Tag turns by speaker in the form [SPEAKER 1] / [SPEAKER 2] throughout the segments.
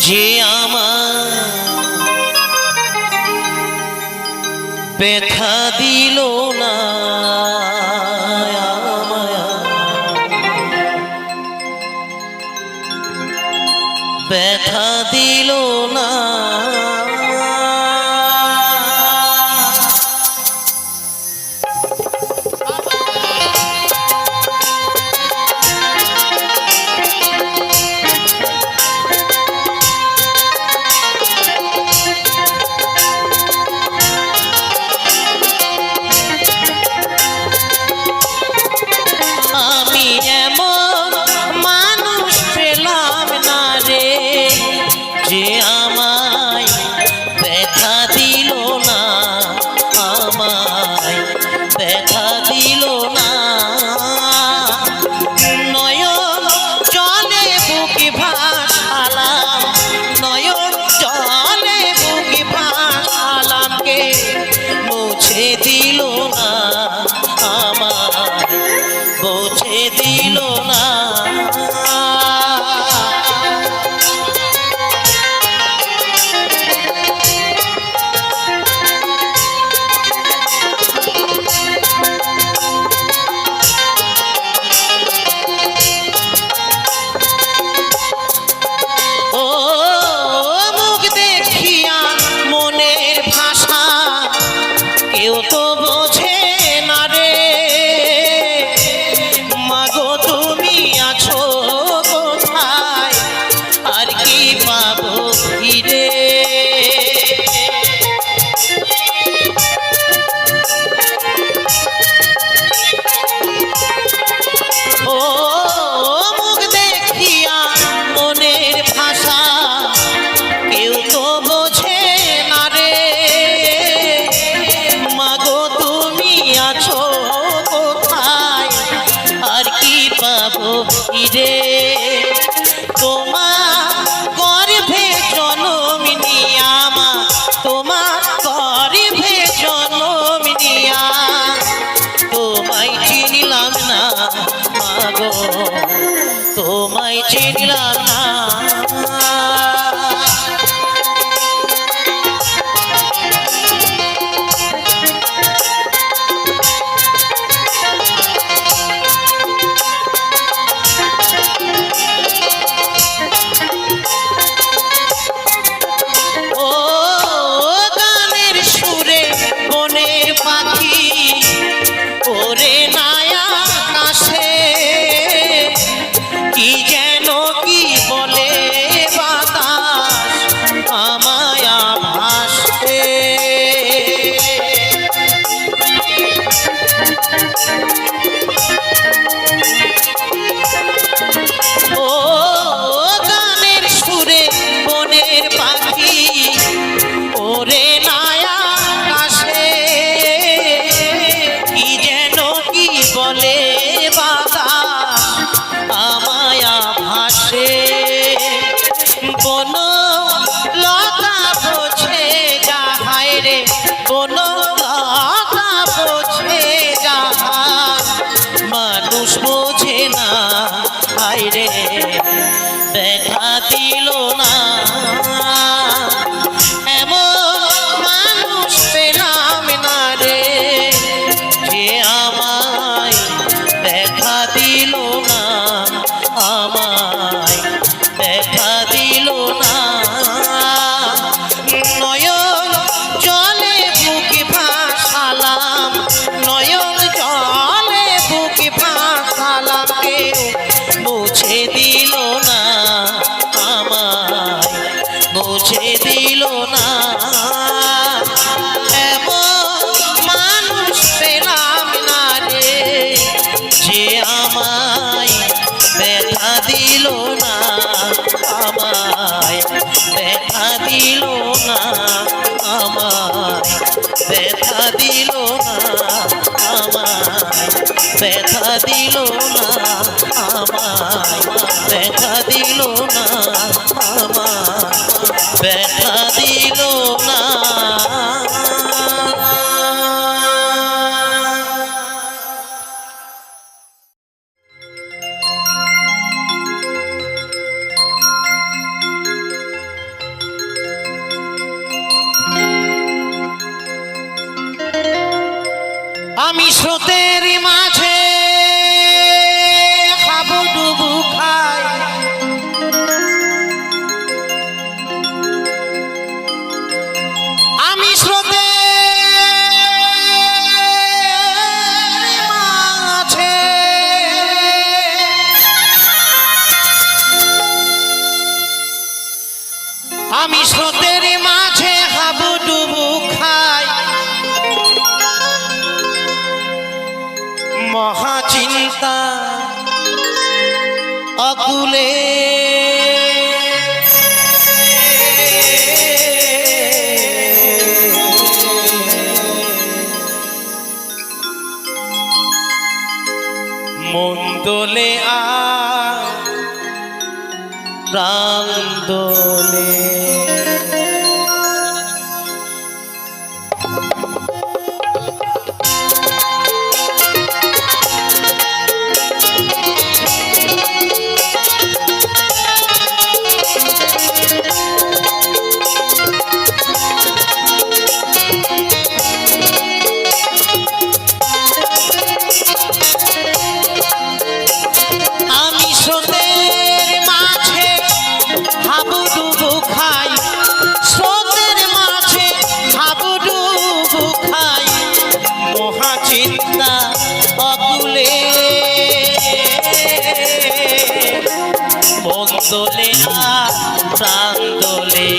[SPEAKER 1] যে আমার ব্যথা দিল না, ব্যথা দিল না, যে আমায় ব্যথা দিল না, আমায় ব্যথা দিল না। নয়ন জলে বুকে ভাসালাম, নয়ন জলে বুকে ভাসালাম, কে মুছে দিল না, আমায় মুছে দিল না। কেউ তো বোঝে না রে, মাগো তুমি আছো কোথায়, আর কি পাবো ফিরে। ও মুখ দেখিয়া মনের ভাষা কেউ তো বোঝে না রে, মাগো তুমি আছো কোথায়, আর কি পাবো ফিরে। তোমার গর্ভে জনম নিয়া মা, তোমার গর্ভে জনম নিয়া তোমায় চিনিলাম না, মাগো তোমায় চিনিলাম না। ওরে নায়া কাশে কি যেন কি বলে বাতাস আমায় ভাসে। ও গানের সুরে বনের পাখি, ওরে নায়া কাশে কি যেন কি বলে বাতাস আমায় ভাসে। বন লতা বোঝে যাহাই রে, বন লতা বোঝে যাহা মানুষ বোঝে না, হায় রে ব্যথা দিল না। এমন মানুষ পেলাম না রে, যে আমায় ব্যথা দিল না, আমায় ব্যথা দিল না। নয়ন জলে বুকে ভাসালাম, নয়ন জলে বুকে ভাসালাম, কেউ মুছে দিল না, আমায় মুছে দিল না। এমন মানুষ পেলাম না রে, যে আমায় ব্যথা দিল না, আমায় ব্যথা দিল না, আমায় ব্যথা দিল না, আমায় ব্যথা দিল না, আমায় ব্যথা দিল না, আমায় ব্যথা দিল না। স্রোতের মাঝে হাবুডুবু খাই, আমি স্রোতের মাঝে আমি স্রোতের মাঝে হাবুডুবু খাই, মহাচিন্তা অকুলে মন দোলে প্রাণ দোলে। চিন্তা অকুলে মন দোলে প্রাণ দোলে,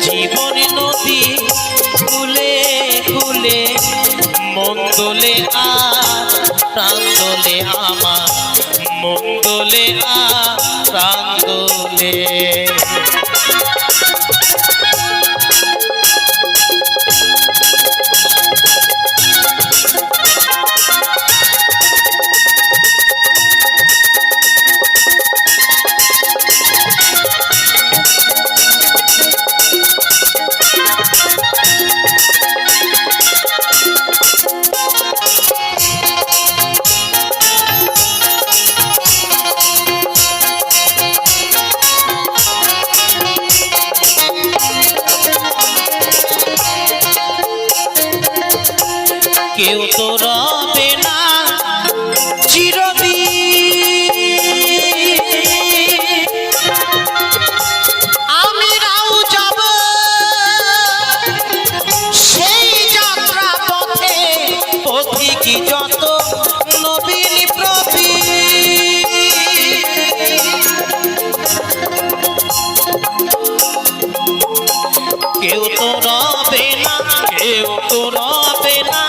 [SPEAKER 1] জীবন নদী কুলে কুলে মন দোলে প্রাণ দোলে, আমার মন দোলে প্রাণ দোলে। কেউ তো রবে না চিরদিন, আমরাও যাব সেই যাত্রা পথে, পথিকী যত নবীন প্রবীণ। কেউ তো রবে না, কেউ তো রবে না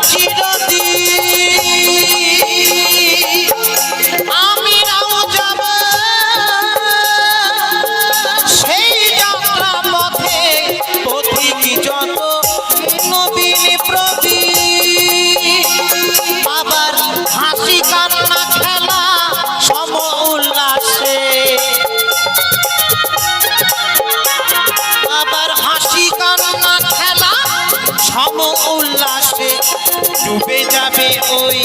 [SPEAKER 1] চিরদিন, আমরাও যাব সেই যাত্রা পথে, পথিকী যত নবীন প্রবীণ। আবার হাসি কান্না খেলা সম উল্লাসে, আবার হাসি কান্না খেলা সম উল্লাসে ডুবে যাবে ওই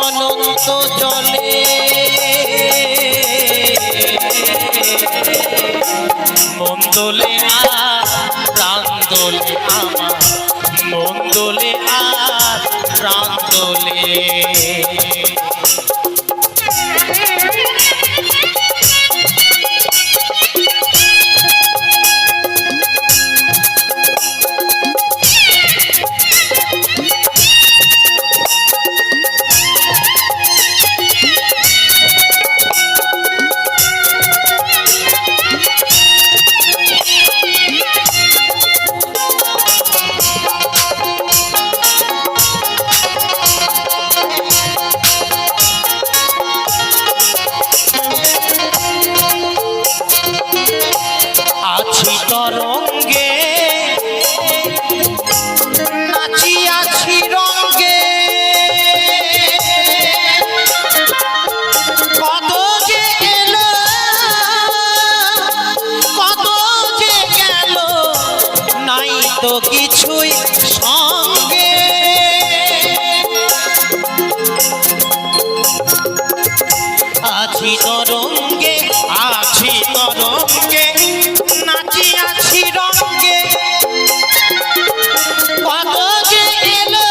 [SPEAKER 1] অনন্ত জলে। মন দোলে প্রাণ দোলে, আমার মন দোলে প্রাণ দোলে। আছি তরঙ্গে নাচিয়াছি রঙ্গে, কত যে এলো কত যে গেল, নাই তো কিছুই সঙ্গে। আছি তরঙ্গে আছি তরঙ্গে নাচিয়াছি রঙ্গে, কত যে এলো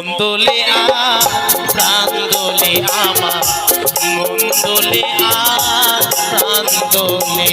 [SPEAKER 1] মন দোলে প্রাণ দোলে আমার মন দোলে প্রাণ দোলে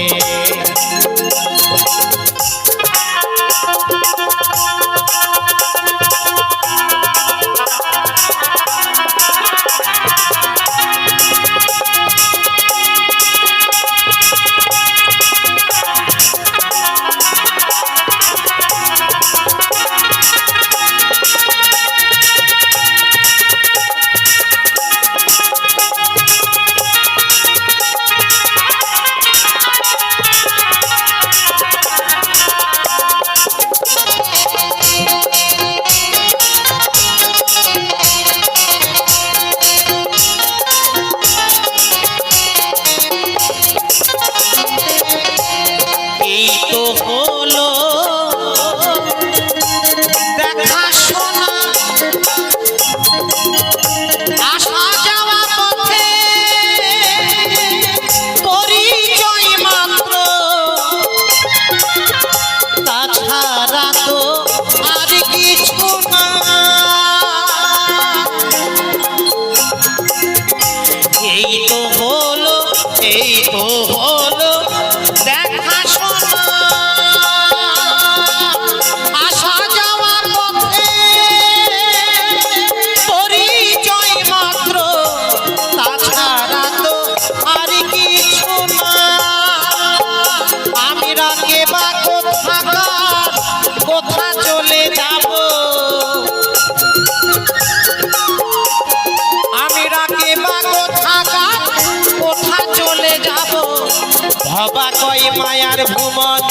[SPEAKER 1] ভবা কয় মায়ার ভুমন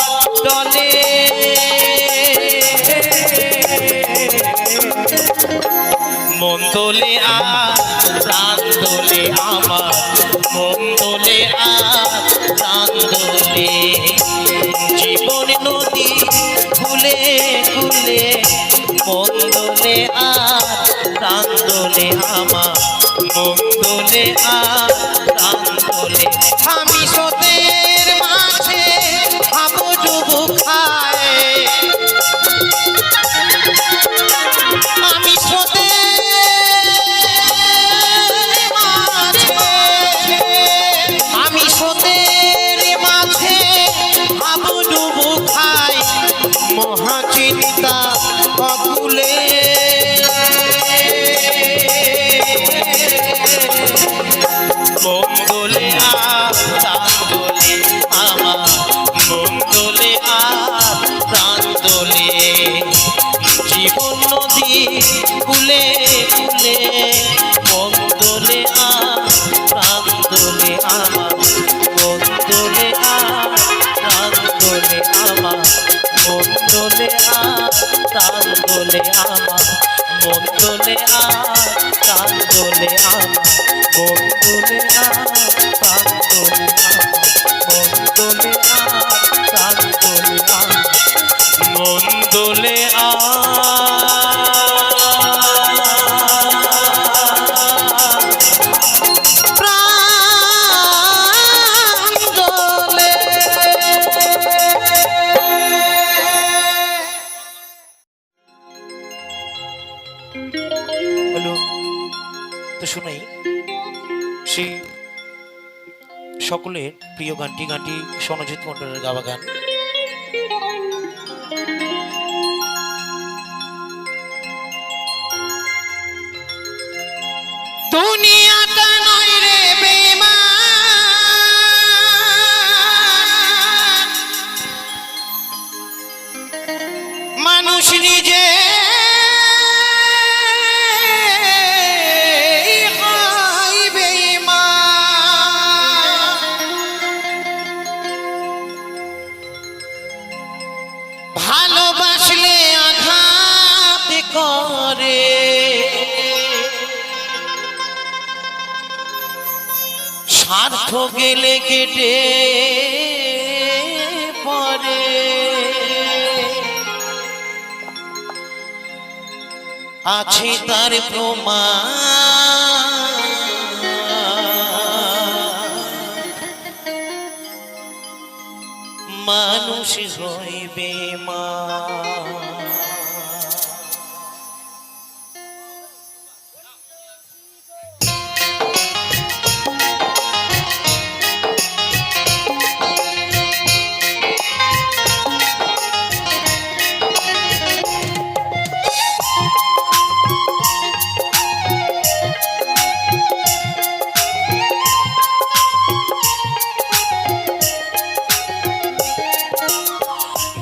[SPEAKER 1] দলে মন দোলে প্রাণ দোলে আমার মন দোলে প্রাণ দোলে জীবন নদী কুলে কুলে মন দোলে প্রাণ দোলে আমার মন দোলে প্রাণ দোলে আমি স্রোতের মাঝে হাবুডুবু খায় আমি স্রোতের মাঝে হাবুডুবু খাই মহাচিন্তা অকুলে মন দোলে প্রাণ দোলে আমার মন দোলে প্রাণ দোলে জীবন নদী কুলে কুলে মন দোলে প্রাণ দোলে আমার মন দোলে প্রাণ দোলে আমার মন দোলে প্রাণ দোলে আমার মন দোলে প্রাণ দোলে আমার মন দোলে প্রাণ দোলে মন দোলে প্রাণ দোলে মন দোলে তো শুনেই সেই সকলের প্রিয় গানটি সনজিৎ মন্ডলের গাওয়া গান। দুনিয়াটা নয় রে বেঈমান, মানুষ নিজে ভালোবাসলে আঘাত করে, স্বার্থ গেলে কেটে পড়ে। আছে তার প্রমাণ, মানুষ হইবে মা।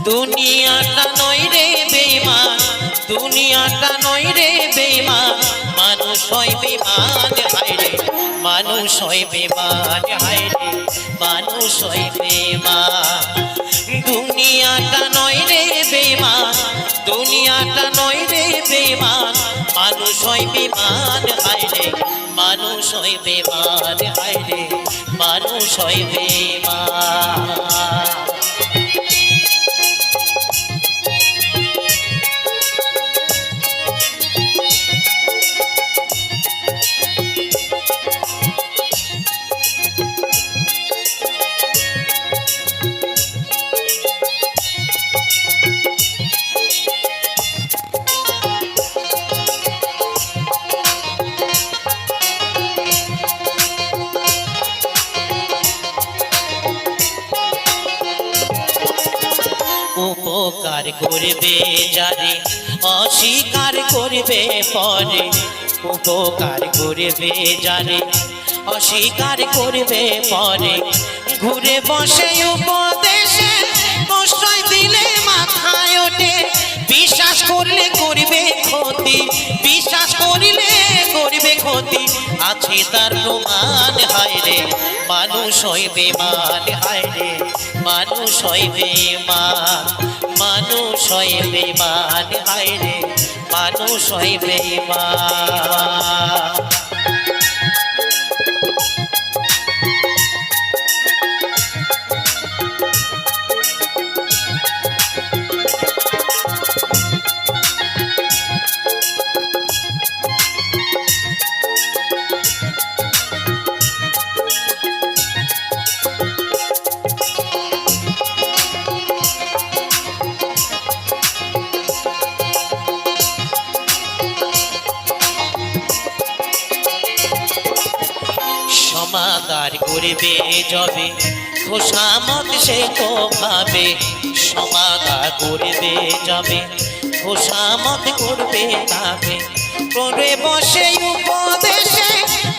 [SPEAKER 1] দুনিয়াটা নয় রে বেঈমান, দুনিয়াটা নয় রে বেঈমান, মানুষ হয় বেঈমান হায়রে, মানুষ হয় বেঈমান হায়রে, মানুষ হয় বেঈমান। দুনিয়াটা নয় রে বেঈমান, দুনিয়াটা নয় রে বেঈমান, মানুষ হয় বেঈমান হায়রে, মানুষ হয় বেঈমান হায়রে, মানুষ হয় বেঈমান। উপকার করবে যারে অস্বীকার করবে পরে, উপকার করবে যারে অস্বীকার করবে পরে, ঘুরে বসে উপদেশে প্রশ্রয় দিলে মাথায় ওঠে, বিশ্বাস করলে করবে ক্ষতি, বিশ্বাস করিলে করবে ক্ষতি, আছে তার প্রমাণ হায়রে, মানুষ হয় বেঈমান হায়রে, মানুষ হয় বেঈমান, মানুষ হয় বেঈমান হায়রে, মানুষ হয় বেঈমান। সমাদার করবে যবে খোসামত সে তো ভাবে, সমাদার করবে যবে খোসামত করবে ভাবে, করে বসে উপদেশে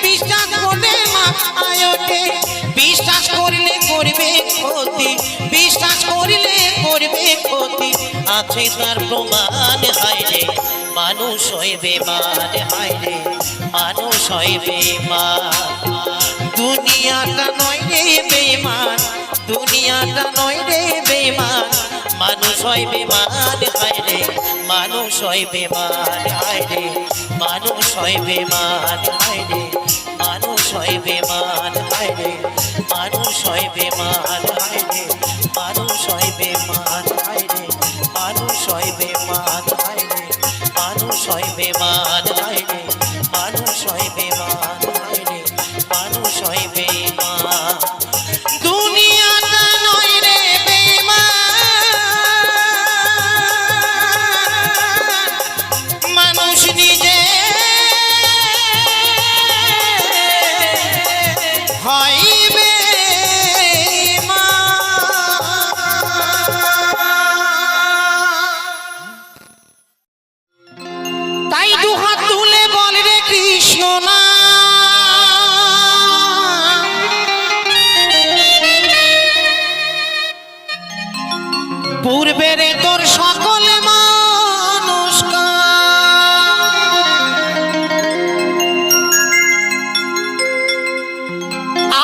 [SPEAKER 1] বিশ্বাস করলে মাথায় ওঠে, বিশ্বাস করলে করবে ক্ষতি, বিশ্বাস করলে করবে ক্ষতি, আছে তার প্রমাণ হায়রে, মানুষ হয় বেঈমান হায়রে, মানুষ হয় বেঈমান। দুনিয়াটা নয় রে বেঈমান, দুনিয়াটা নয় রে বেঈমান, মানুষ হয় বেঈমান হায়রে, মানুষ হয় বেঈমান হায়রে, মানুষ হয় বেঈমান হায়রে, মানুষ হয় বেঈমান হায়রে, মানুষ হয় বেঈমান হায়রে, মানুষ হয় বেঈমান হায়রে, মানুষ হয় বেঈমান হায়রে, মানুষ হয় বেঈমান হায়রে, মানুষ হয় বেঈমান হায়রে, মানুষ হয় বেঈমান। দুনিয়াটা নয় রে বেঈমান, মানুষ নিজে হয় বেঈমান। তাই দুহাত তুলে বল রে কৃষ্ণ না, পূর্বের তোর সকল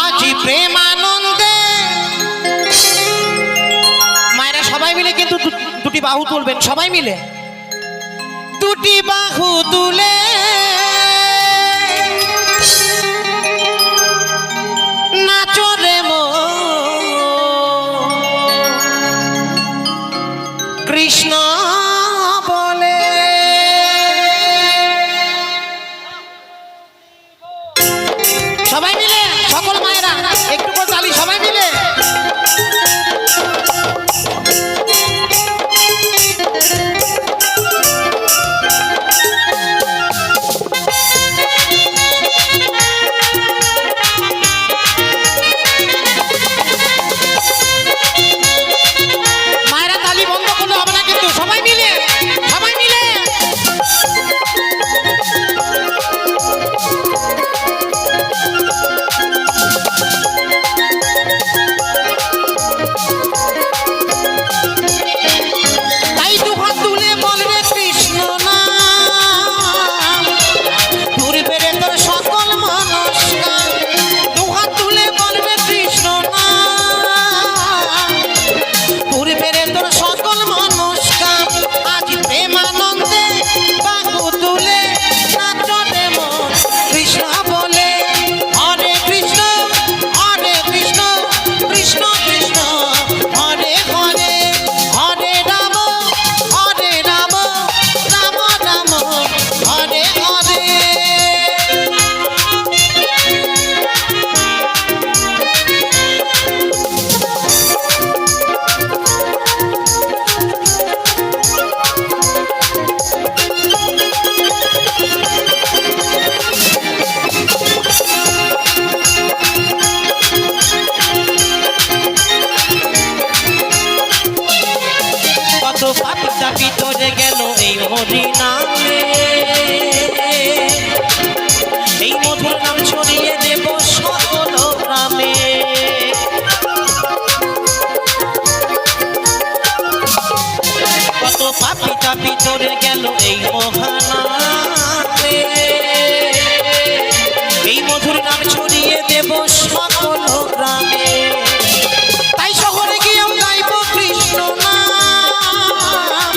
[SPEAKER 1] আজ প্রেমানন্দে। মায়েরা সবাই মিলে কিন্তু দুটি বাহু তুলবেন, সবাই মিলে দুটি বাহু তুলে নাচরে মো কৃষ্ণ বলে। সবাই মিলে সকল মায়েরা একটু করে তালি, সবাই মিলে। হরি নামে, এই মধুর নাম ছড়িয়ে দেব সকল গ্রামে। কত পাপি তাপি তোরে গেল এই মহানামে, এই মধুর নাম ছড়িয়ে দেব সকল গ্রামে। তাই শহরে গিয়েও গাইব কৃষ্ণ নাম,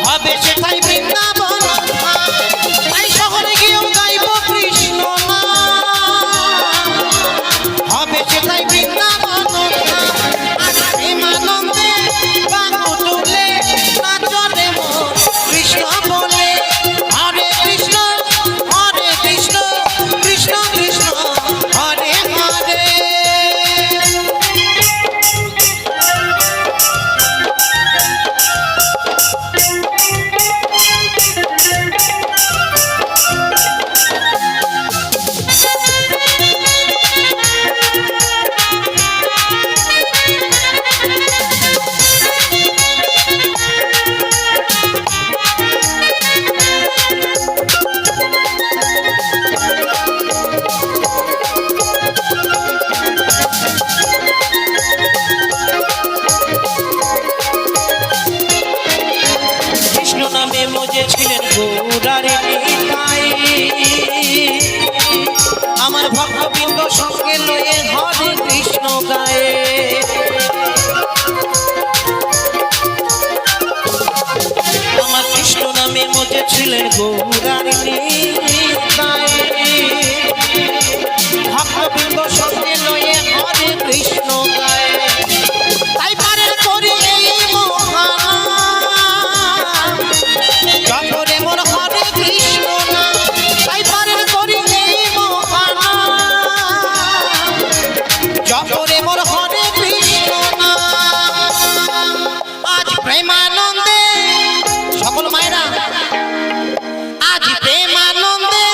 [SPEAKER 1] হবে সেটাই বৃন্দাবন। তাই শহরে গিয়েও গাইব কৃষ্ণ নাম, হবে সেটাই বৃন্দাবন। প্রেমানন্দে বাহু তুলে নাচরে মন কৃষ্ণ বলে, হরে কৃষ্ণ কৃষ্ণ কৃষ্ণ হরে হরে। নামে মজেছিলেন গৌরারে নিতাই, আমার ভক্তবৃন্দ সঙ্গে লয়ে হরে কৃষ্ণ গায়ে। আমার কৃষ্ণ নামে মজেছিলেন গৌরারে নিতাই, ভক্তবৃন্দ সঙ্গে লয়ে হরে কৃষ্ণ গায়ে। তাই পারে করি এই জপরে মোর হরে কৃষ্ণ নাম, তাই পারেন করি এই মহানাম, জপরে মোর হরে কৃষ্ণ নাম। আজ প্রেমানন্দে সকল মায়েরা, আজ প্রেমানন্দে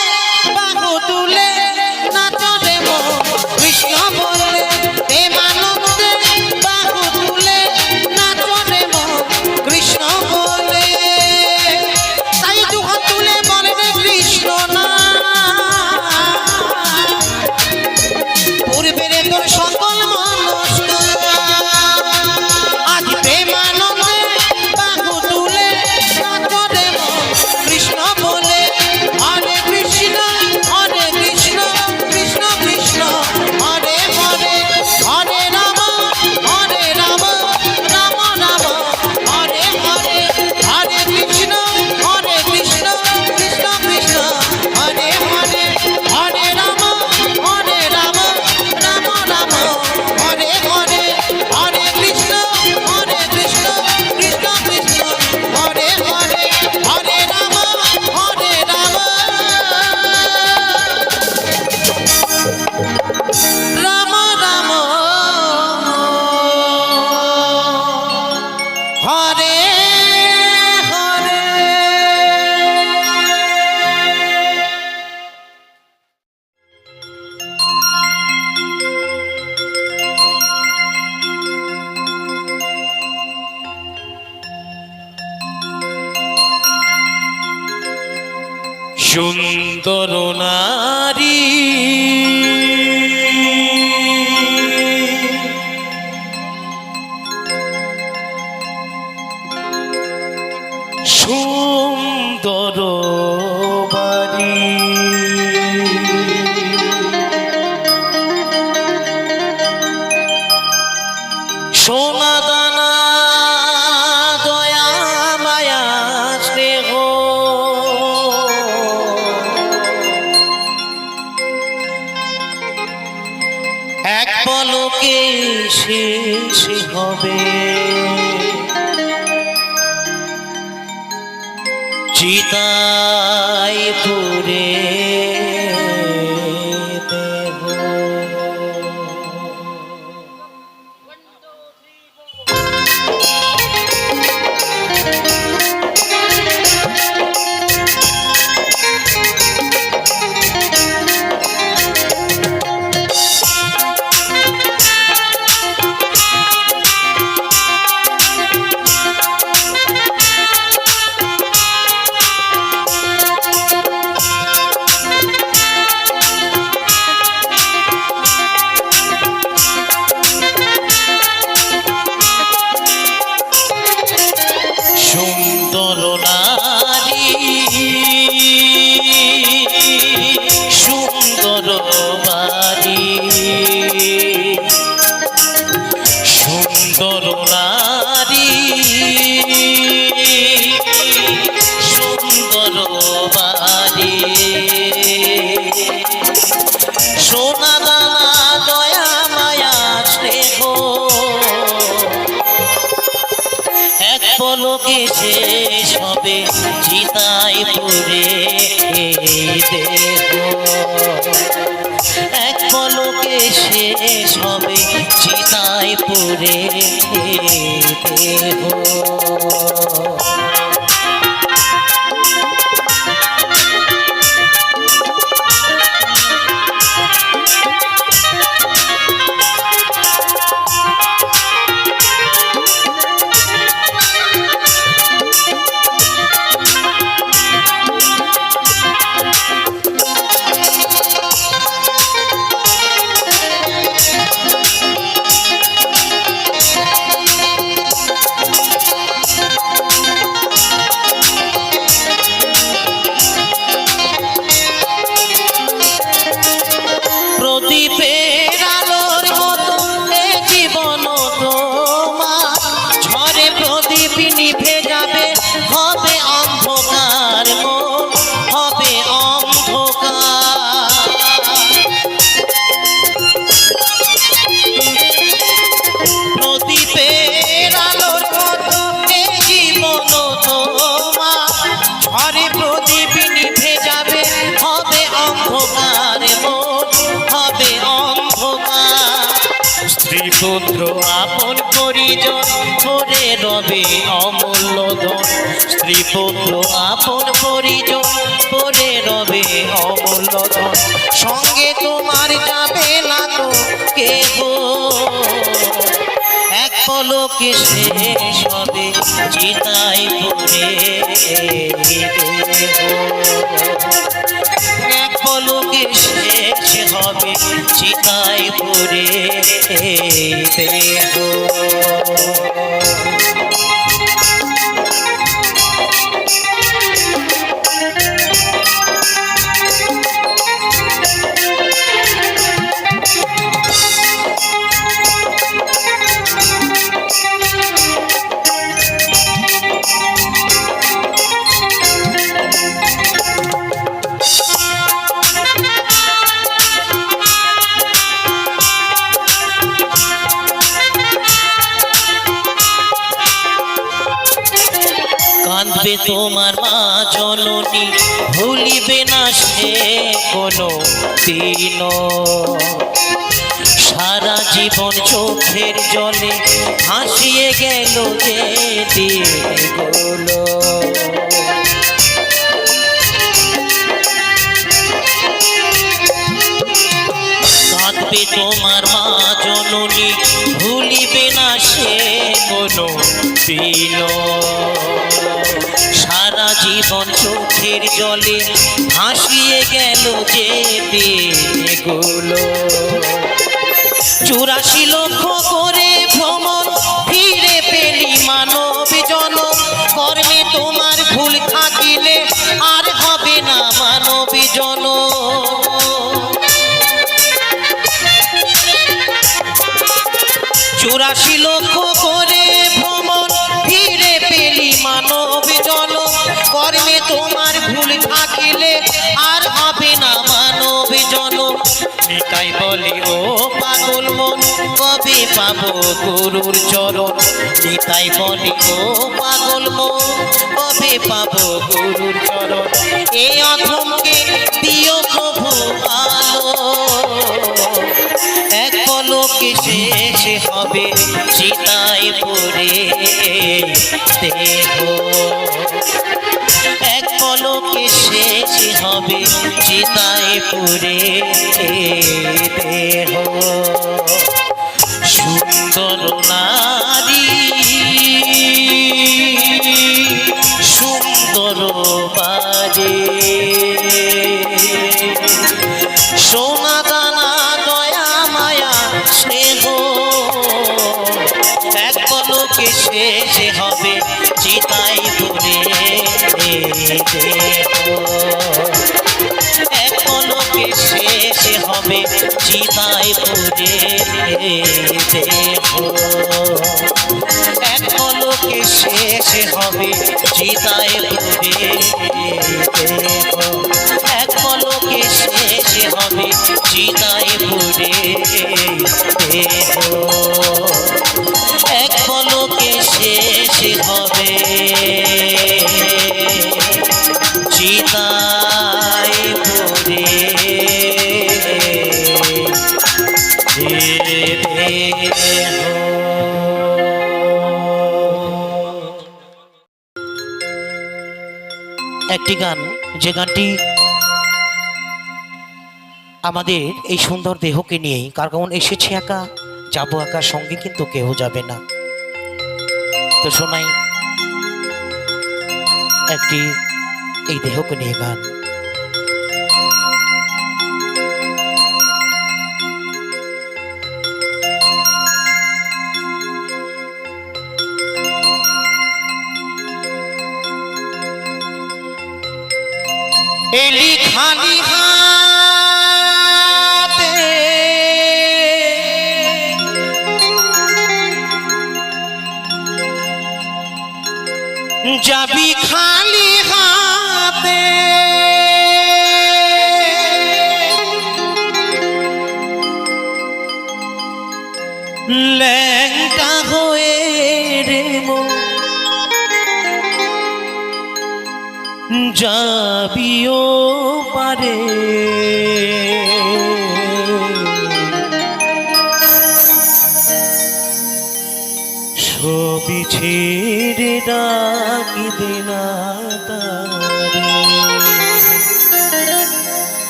[SPEAKER 1] বাহু তুলে নাচরে মোর কৃষ্ণ বলে, প্রেমানন্দে বাহু তুলে নাচরে মোর কৃষ্ণ বলে। তুলে বলেন কৃষ্ণ নাম, পূর্বের তোর সকল মানুষ আজ প্রেমানন্দে বাহু তুলে নাচরে কৃষ্ণ বলে, হরে কৃষ্ণ কৃষ্ণ কৃষ্ণ হরে হরে, হরে রাম রাম রাম হরে হরে, হরে কৃষ্ণ কৃষ্ণ কৃষ্ণ কৃষ্ণ হরে হরে, হরে রাম রাম রাম হরে হরে, হরে কৃষ্ণ কৃষ্ণ কৃষ্ণ হরে হরে, হরে রাম রাম রাম হরে হরে। সুন্দর নারী সুন্দর বাড়ি, সোনা দানা দয়া মায়া স্নেহ, এক পলকে শেষ হবে, চিতায় পুরে দেব।
[SPEAKER 2] সুন্দর নারী সুন্দর বাড়ি সোনা দানা দয়া মায়া স্নেহ এক পলকে শেষ হবে চিতায় পুরে দেহ এক পলকে শেষ হবে চিতায় পুরে দেহ প্রদীপের আলোর মতো এ জীবন তোমার ঝড়ে প্রদীপ নিভে যাবে হবে অন্ধকার মন হবে অন্ধকার প্রদীপের আলোর মতো এ জীবন তোমার ঝড়ে প্রদীপ নিভে যাবে হবে অন্ধকার মন হবে অন্ধকার স্ত্রী পুত্র আপন পরিজন করে রবে অমূল্য ধন স্ত্রী পুত্র আপন পরিজন করে রবে অমূল্য ধন সঙ্গে তোমার যাবে না তো কেহ এক পলকে শেষ হবে চিতায় পুরে এক পলকে শেষ হবে চিতায় পুরে দেহ কাঁদবে তোমার মা জননী ভুলিবে না সে কোনো দিন সারা জীবন চোখের জলে ভাসিয়ে গেল যে দিনগুলো কাঁদবে তোমার মা জননী ভুলিবে না সে কোনো দিন সারা জীবন চোখের জলে ভাসিয়ে গেল যে দিনগুলো 84 লক্ষ করে ভ্রমণ ফিরে পেলি মানব জনম কর্মে তোমার ভুল থাকিলে আর হবে না মানব জনম 84 লক্ষ করে ভ্রমণ ফিরে পেলি মানব জনম কর্মে তোমার ভুল থাকিলে আর হবে না মানব জনম নিতাই বলে ও পাগল মন কবে পাবো গুরুর চরণ নিতাই বলে ও পাগল মন কবে পাবো গুরুর চরণ এই অধমকে দিও প্রভু আলো এক পলকে শেষ হবে চিতায় পুরে দেহ এক পলকে শেষ হবে চিতায় পুরে দেহ সুন্দর নারী সুন্দর বাড়ি সোনা দানা দয়া মায়া স্নেহ এক পলকে শেষ হবে চিতায় পুরে দেহ এক পলকে শেষ হবে চিতায় পুড়ে দেহ। এক পলকে শেষ হবে চিতায় পুড়ে দেহ। এক পলকে শেষ হবে চিতায় পুড়ে দেহ। এক পলকে শেষ হবে চিতায় পুড়ে দেহ। একটি গান, যে গানটি আমাদের এই সুন্দর দেহকে নিয়েই, কারণ এসেছে একা, যাবো একা, সঙ্গে কিন্তু কেউ যাবে না। তো শোনাই একটি এই দেহকে নিয়ে গান। এলি খালি হাতে যাবি খালি হাতে, ল্যাংটা হয়ে রে মন যাবিও পারে। ছবি ছেড়ে ডাকি দেনা তারে,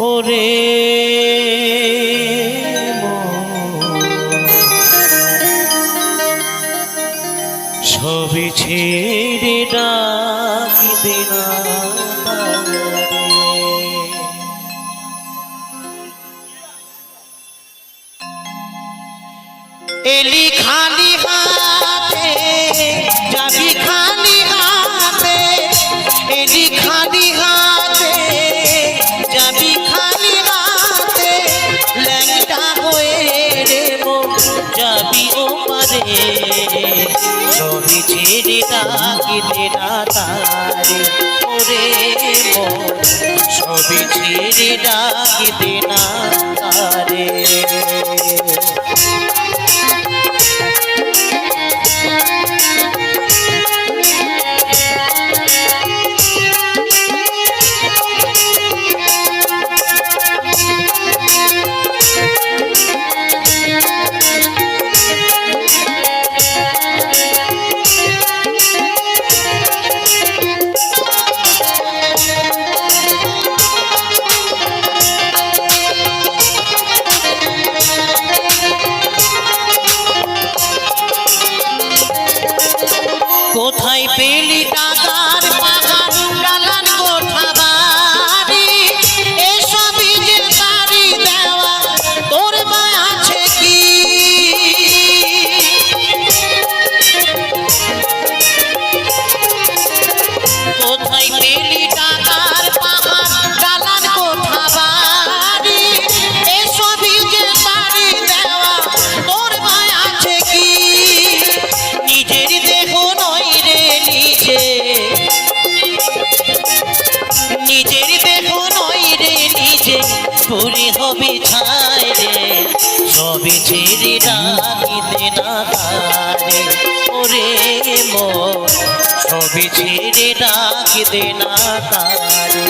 [SPEAKER 2] ওরে ছবি ছেড়ে ডাকি দেনা তারে। এলি খালি হাতে যাবি খালি হাতে, এলি খালি হাতে যাবি খালি হাতে, ল্যাংটা হয়ে রে মন যাবি ও পারে। ছবি ছেড়ে ডাকি দেনা তারে, ওরে মন ছবি ছেড়ে ডাকি দেনা তারে। কোথায় পেলি টাকার পাহাড় ডালান কোঠা বাড়ি, এসবই যে তারি দেওয়া তোর মা আছে কি? কোথায় পেলি টাকার পাহাড় ডালান কোঠা বাড়ি, এসবই যে তারি দেওয়া তোর মা আছে কি? নিজের দেহ নয় রে নিজে, নিজের দেহ নয় রে নিজে, পুরে হবে ছাই রে। সবে ছেড়ে ডাকি দেনা তারে, ওরে মন সবে ছেড়ে ডাকি দেনা তারে।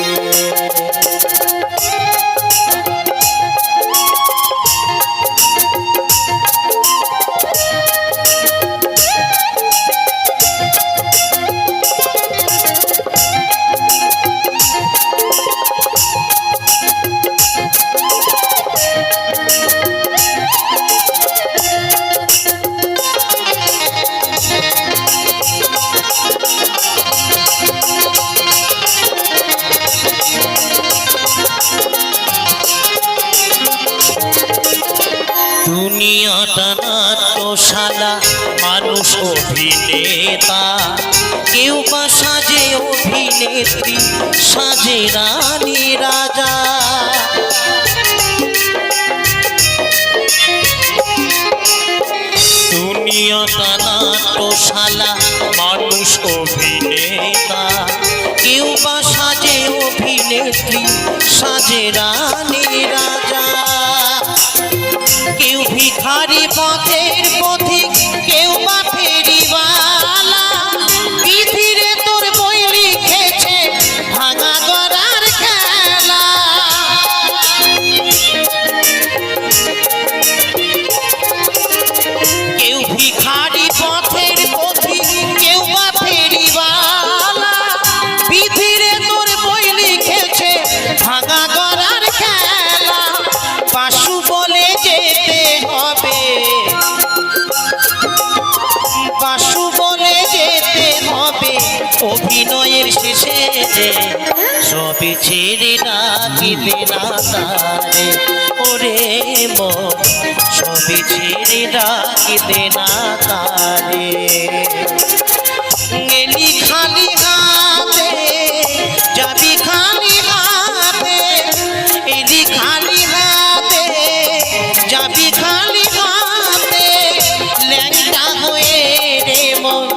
[SPEAKER 2] দুনিয়াটা নাট্যশালা, মানুষ অভিনেতা, কেউ বা সাজে অভিনেত্রী, সাজে রানী রাজা। দুনিয়াটা নাট্যশালা, মানুষ অভিনেতা। কেউ বা সাজে অভিনেত্রী, সাজে রানী রাজা। কেউ ভিখারি পথের পথিক, কেউ বা ফেরিওয়ালা। পৃথিবীরে তোর বই লিখেছে ভাঙা গড়ার খেলা। কেউ ভিখারি পথের পথিক, কেউ বা ফেরিওয়ালা। পৃথিবীরে তোর বই লিখেছে ভাঙা গড়ার খেলা। পাশু বলে যেতে হবে, পাশু বলে যেতে হবে অভিনয়ের শেষে যে সবই ছেড়ে রাখিবে না তারে। ওরে মন সবই ছেড়ে রাখিবে না তারে। গেলি খালি হাতে, যাবি খালি হাতে। এলি খালি হাতে, যাবি খালি হাতে। ল্যাংটা হয়ে রে মন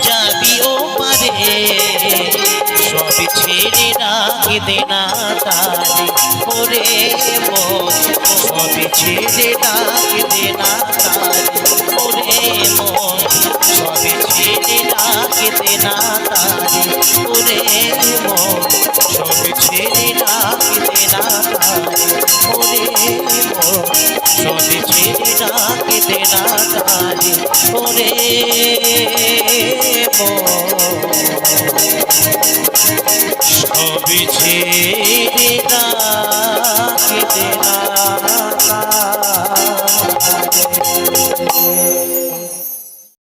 [SPEAKER 2] যাবি ও পারে। সবই ছেড়ে রাখিবে না তারে। ওরে মন সবই ছেড়ে রাখিবে না তারে। ওরে মন সবই ছেড়ে রাখিবে না তারে। ওরে মন সবই ছেড়ে রাখিবে না তারে। ওরে মন সবই ছেড়ে রাখিবে না তারে। ওরে মন সবই ছেড়ে রাখিবে না তারে।